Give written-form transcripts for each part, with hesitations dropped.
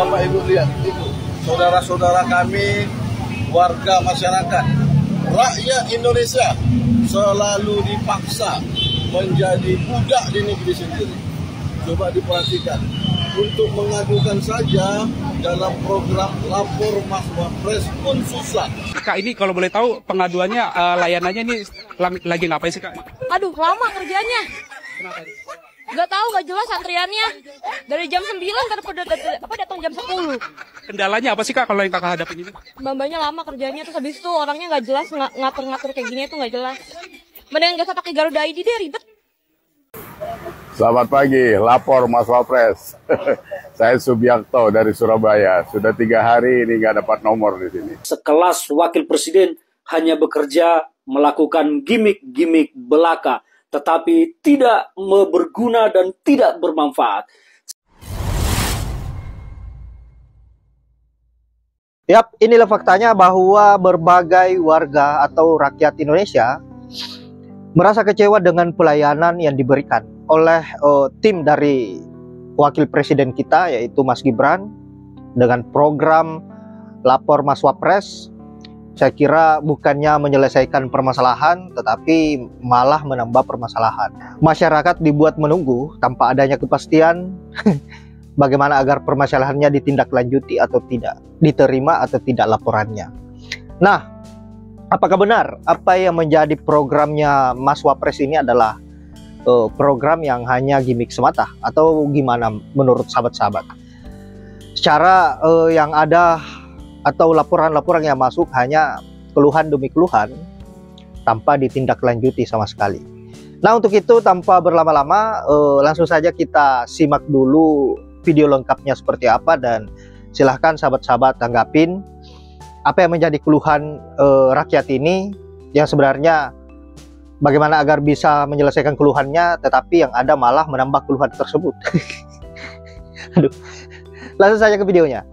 Bapak Ibu lihat itu, saudara-saudara kami, warga masyarakat, rakyat Indonesia selalu dipaksa menjadi budak di negeri sendiri. Coba diperhatikan, untuk mengadukan saja dalam program lapor Mas Wapres pun susah. Kak, ini kalau boleh tahu pengaduannya, layanannya ini lagi ngapain sih, Kak? Aduh, lama kerjanya. Kenapa? Gak tahu, gak jelas antriannya. Dari jam 9 datang jam 10. Kendalanya apa sih, Kak, kalau yang Kakak hadapin ini? Mbak-mbaknya lama kerjanya, terus habis itu orangnya gak jelas, ngatur-ngatur kayak gini itu gak jelas. Mendingan gak usah pakai Garuda ID deh, ribet. Selamat pagi, lapor Mas Wapres. Saya Subiakto dari Surabaya. Sudah 3 hari ini nggak dapat nomor di sini. Sekelas wakil presiden hanya bekerja melakukan gimmick-gimmick belaka, tetapi tidak berguna dan tidak bermanfaat. Yap, inilah faktanya bahwa berbagai warga atau rakyat Indonesia merasa kecewa dengan pelayanan yang diberikan oleh tim dari wakil presiden kita, yaitu Mas Gibran, dengan program lapor Mas Wapres. Saya kira bukannya menyelesaikan permasalahan, tetapi malah menambah permasalahan. Masyarakat dibuat menunggu tanpa adanya kepastian bagaimana agar permasalahannya ditindaklanjuti atau tidak, diterima atau tidak laporannya. Nah, apakah benar apa yang menjadi programnya Mas Wapres ini adalah program yang hanya gimmick semata, atau gimana menurut sahabat-sahabat? Secara yang ada atau laporan-laporan yang masuk hanya keluhan demi keluhan tanpa ditindaklanjuti sama sekali. Nah, untuk itu tanpa berlama-lama langsung saja kita simak dulu video lengkapnya seperti apa, dan silahkan sahabat-sahabat tanggapin apa yang menjadi keluhan rakyat ini, yang sebenarnya bagaimana agar bisa menyelesaikan keluhannya, tetapi yang ada malah menambah keluhan tersebut. Aduh, langsung saja ke videonya.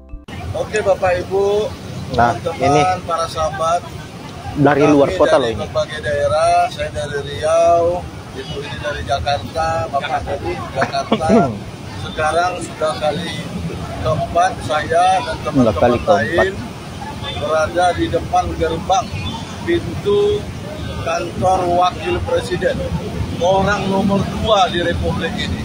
Oke Bapak Ibu, nah ini para sahabat dari luar kota loh ini. Berbagai daerah, saya dari Riau, ini dari Jakarta, Bapak dari Jakarta. Sekarang sudah kali keempat saya dan teman-teman lain berada di depan gerbang pintu kantor wakil presiden, orang nomor 2 di Republik ini.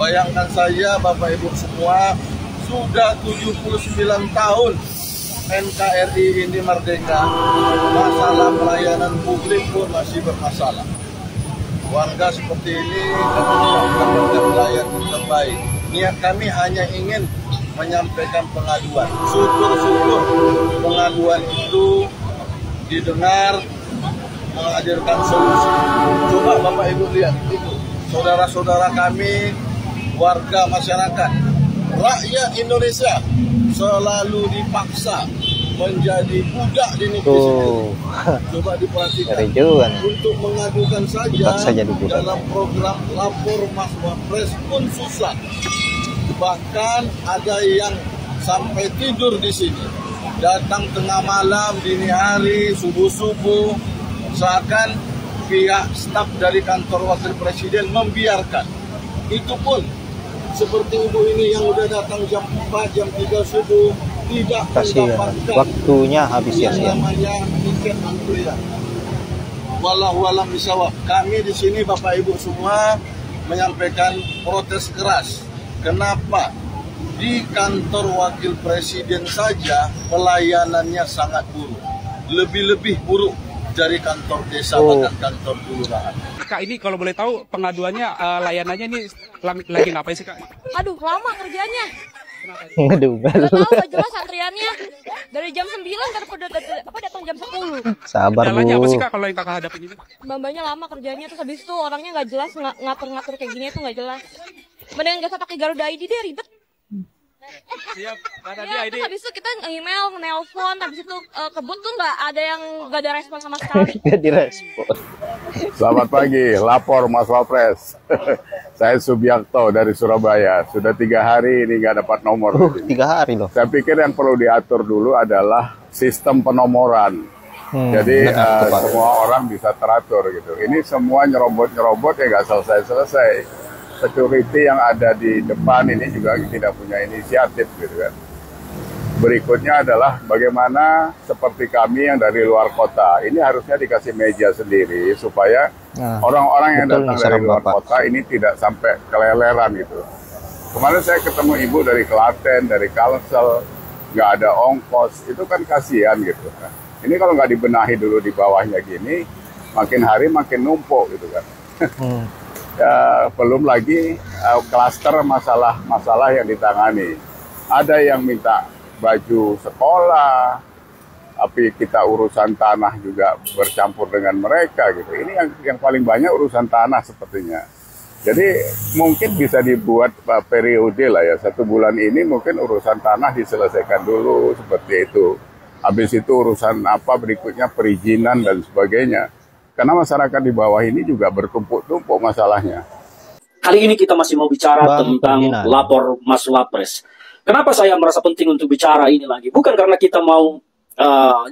Bayangkan saya, Bapak Ibu semua, sudah 79 tahun NKRI ini merdeka, masalah pelayanan publik pun masih bermasalah. Warga seperti ini tidak mendapatkan pelayanan terbaik. Niat kami hanya ingin menyampaikan pengaduan. Syukur-syukur pengaduan itu didengar, menghadirkan solusi. Coba Bapak Ibu lihat itu, saudara-saudara kami, warga masyarakat, rakyat Indonesia selalu dipaksa menjadi budak di negeri sendiri. Coba diperhatikan, untuk mengadukan saja dalam program lapor Mas Wapres pun susah. Bahkan ada yang sampai tidur di sini, datang tengah malam, dini hari, subuh-subuh, seakan pihak staf dari kantor wakil presiden membiarkan. Itu pun seperti ibu ini yang udah datang jam 4, jam 3 subuh, tidak mendapatkan waktunya habis ya, namanya tiket antrian. Wallahu a'lam bishawab. Kami di sini Bapak Ibu semua menyampaikan protes keras. Kenapa di kantor wakil presiden saja pelayanannya sangat buruk, lebih-lebih buruk dari kantor desa bahkan kantor kelurahan. Kak, ini kalau boleh tahu pengaduannya, layanannya ini lagi ngapain sih, Kak? Aduh, lama kerjanya. Aduh, gak tahu, gak jelas antriannya. Dari jam 9 datang jam 10. Sabar, kendalanya apa Bu. sih, Kak, kalau yang Kakak hadapin ini? Mbak-mbaknya lama kerjanya, terus habis itu orangnya gak jelas, ngatur-ngatur kayak gini itu gak jelas. Mendingan gak usah pakai Garuda ID deh, ribet. Siap, Ya, terus habis itu kita email, nelpon, habis itu kebut tuh gak ada respon sama sekali. Gak direspon. Selamat pagi, lapor Mas Wapres. Saya Subiakto dari Surabaya. Sudah 3 hari ini nggak dapat nomor. 3 hari loh. Saya pikir yang perlu diatur dulu adalah sistem penomoran. Jadi semua orang bisa teratur gitu. Ini semua nyerobot-nyerobot ya nggak selesai-selesai. Security yang ada di depan ini juga tidak punya inisiatif gitu kan. berikutnya adalah bagaimana seperti kami yang dari luar kota, ini harusnya dikasih meja sendiri supaya orang-orang yang datang dari luar kota ini tidak sampai keleleran gitu. Kemarin saya ketemu ibu dari Klaten, dari Kalsel, nggak ada ongkos, itu kan kasihan gitu kan. Ini kalau nggak dibenahi dulu di bawahnya gini, makin hari makin numpuk gitu kan. Ya, belum lagi klaster masalah-masalah yang ditangani. Ada yang minta baju sekolah, tapi kita urusan tanah juga bercampur dengan mereka gitu. Ini yang paling banyak urusan tanah sepertinya. Jadi mungkin bisa dibuat periode lah ya, 1 bulan ini mungkin urusan tanah diselesaikan dulu seperti itu. Habis itu urusan apa berikutnya perizinan dan sebagainya. Karena masyarakat di bawah ini juga bertumpuk-tumpuk masalahnya. Kali ini kita masih mau bicara tentang lapor Mas Wapres. Kenapa saya merasa penting untuk bicara ini lagi? Bukan karena kita mau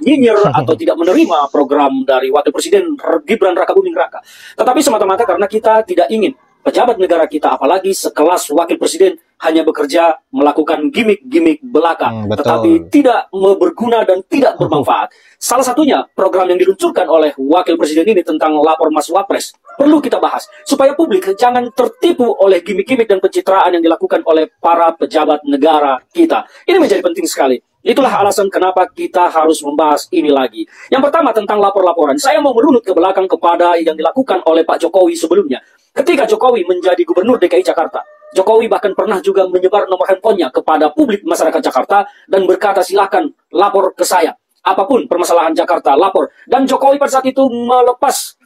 nyinyir atau tidak menerima program dari Wakil Presiden Gibran Rakabuming Raka. Tetapi semata-mata karena kita tidak ingin pejabat negara kita, apalagi sekelas Wakil Presiden, hanya bekerja melakukan gimmick-gimmick belaka, tetapi tidak berguna dan tidak bermanfaat. Salah satunya program yang diluncurkan oleh Wakil Presiden ini tentang lapor Mas Wapres perlu kita bahas supaya publik jangan tertipu oleh gimmick-gimmick dan pencitraan yang dilakukan oleh para pejabat negara kita. Ini menjadi penting sekali. Itulah alasan kenapa kita harus membahas ini lagi. Yang pertama tentang lapor-laporan. Saya mau merunut ke belakang kepada yang dilakukan oleh Pak Jokowi sebelumnya. Ketika Jokowi menjadi Gubernur DKI Jakarta, Jokowi bahkan pernah juga menyebar nomor handphonenya kepada publik masyarakat Jakarta dan berkata silakan lapor ke saya. Apapun permasalahan Jakarta, lapor. Dan Jokowi pada saat itu melepas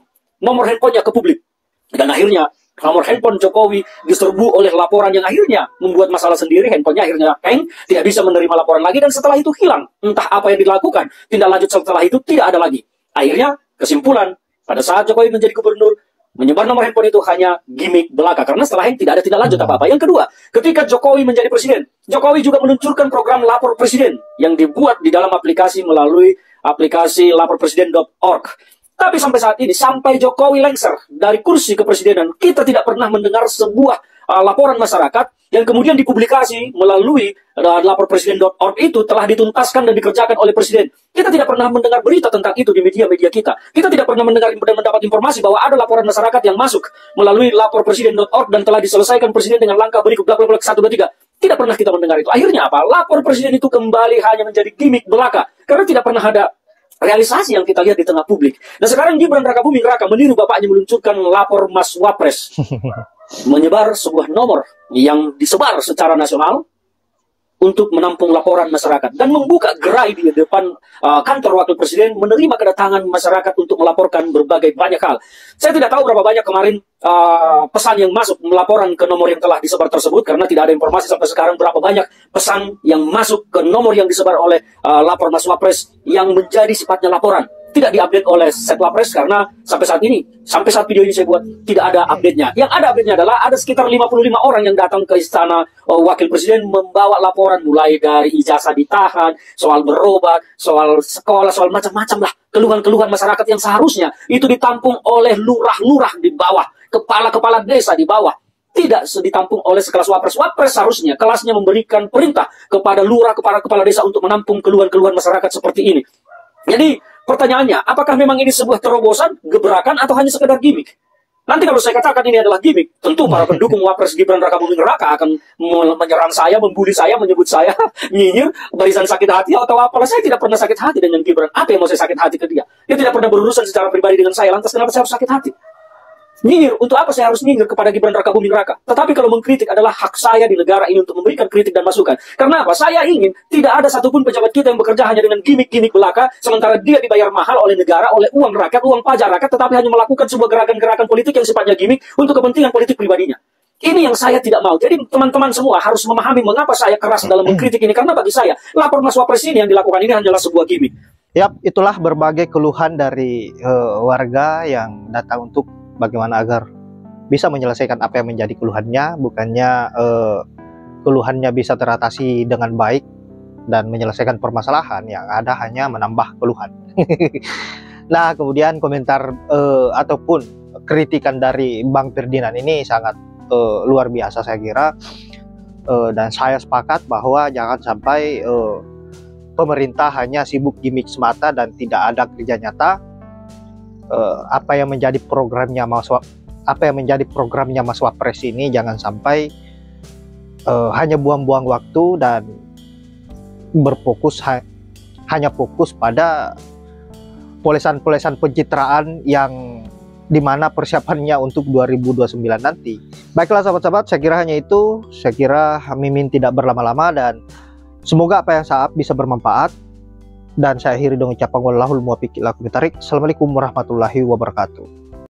nomor handphonenya ke publik. Dan akhirnya nomor handphone Jokowi diserbu oleh laporan yang akhirnya membuat masalah sendiri. Handphonenya akhirnya hang, tidak bisa menerima laporan lagi, dan setelah itu hilang. Entah apa yang dilakukan, tindak lanjut setelah itu tidak ada lagi. Akhirnya kesimpulan, pada saat Jokowi menjadi gubernur, menyebar nomor handphone itu hanya gimmick belaka, karena setelah hang tidak ada tindak lanjut apa-apa. Yang kedua, ketika Jokowi menjadi presiden, Jokowi juga meluncurkan program lapor presiden yang dibuat di dalam aplikasi melalui aplikasi laporpresiden.org. Tapi sampai saat ini, sampai Jokowi lengser dari kursi kepresidenan, kita tidak pernah mendengar sebuah laporan masyarakat yang kemudian dipublikasi melalui laporpresiden.org itu telah dituntaskan dan dikerjakan oleh presiden. Kita tidak pernah mendengar berita tentang itu di media-media kita. Kita tidak pernah mendengar dan mendapat informasi bahwa ada laporan masyarakat yang masuk melalui laporpresiden.org dan telah diselesaikan presiden dengan langkah berikut bla bla bla 1 2 3. Tidak pernah kita mendengar itu. Akhirnya apa? Lapor presiden itu kembali hanya menjadi gimmick belaka karena tidak pernah ada realisasi yang kita lihat di tengah publik. Nah sekarang Gibran Rakabuming Raka meniru bapaknya meluncurkan lapor Mas Wapres. Menyebar sebuah nomor yang disebar secara nasional untuk menampung laporan masyarakat dan membuka gerai di depan kantor Wakil Presiden menerima kedatangan masyarakat untuk melaporkan berbagai banyak hal. Saya tidak tahu berapa banyak kemarin pesan yang masuk melaporan ke nomor yang telah disebar tersebut, karena tidak ada informasi sampai sekarang berapa banyak pesan yang masuk ke nomor yang disebar oleh lapor Mas Wapres yang menjadi sifatnya laporan. Tidak diupdate oleh Setwapres karena sampai saat video ini saya buat tidak ada update-nya. Yang ada update-nya adalah ada sekitar 55 orang yang datang ke istana Wakil Presiden membawa laporan mulai dari ijazah ditahan, soal berobat, soal sekolah, soal macam-macam lah. Keluhan-keluhan masyarakat yang seharusnya itu ditampung oleh lurah-lurah di bawah, kepala-kepala desa di bawah. Tidak ditampung oleh sekelas Wapres. Wapres seharusnya kelasnya memberikan perintah kepada lurah, kepala-kepala desa untuk menampung keluhan-keluhan masyarakat seperti ini. Jadi pertanyaannya, apakah memang ini sebuah terobosan, gebrakan, atau hanya sekedar gimmick? Nanti kalau saya katakan ini adalah gimmick, tentu para pendukung Wapres Gibran Rakabuming Raka akan menyerang saya, membuli saya, menyebut saya nyinyir, barisan sakit hati atau apalah. Saya tidak pernah sakit hati dengan Gibran. Apa yang mau saya sakit hati ke dia? Dia tidak pernah berurusan secara pribadi dengan saya. Lantas kenapa saya harus sakit hati? Nyinyir, untuk apa saya harus nyinyir kepada Gibran Rakabuming Raka? Tetapi kalau mengkritik adalah hak saya di negara ini untuk memberikan kritik dan masukan. Karena apa? Saya ingin tidak ada satupun pejabat kita yang bekerja hanya dengan gimmick-gimmick belaka, sementara dia dibayar mahal oleh negara, oleh uang rakyat, uang pajak rakyat, tetapi hanya melakukan sebuah gerakan-gerakan politik yang sifatnya gimmick untuk kepentingan politik pribadinya. Ini yang saya tidak mau. Jadi teman-teman semua harus memahami mengapa saya keras dalam mengkritik ini. Karena bagi saya, lapor Mas Wapres ini yang dilakukan ini hanyalah sebuah gimmick. Yap, itulah berbagai keluhan dari warga yang datang untuk bagaimana agar bisa menyelesaikan apa yang menjadi keluhannya, bukannya keluhannya bisa teratasi dengan baik dan menyelesaikan permasalahan, yang ada hanya menambah keluhan. Nah, kemudian komentar ataupun kritikan dari Bang Ferdinand ini sangat luar biasa saya kira, dan saya sepakat bahwa jangan sampai pemerintah hanya sibuk gimmick semata dan tidak ada kerja nyata, apa yang menjadi programnya Mas Wapres ini jangan sampai hanya buang-buang waktu dan hanya fokus pada polesan-polesan pencitraan yang dimana persiapannya untuk 2029 nanti. Baiklah sahabat-sahabat, saya kira hanya itu. Saya kira Mimin tidak berlama-lama dan semoga apa yang saya bisa bermanfaat. Dan saya akhiri dengan ucapan wallahul muwaffiq ila aqwamit thoriq. Assalamualaikum warahmatullahi wabarakatuh.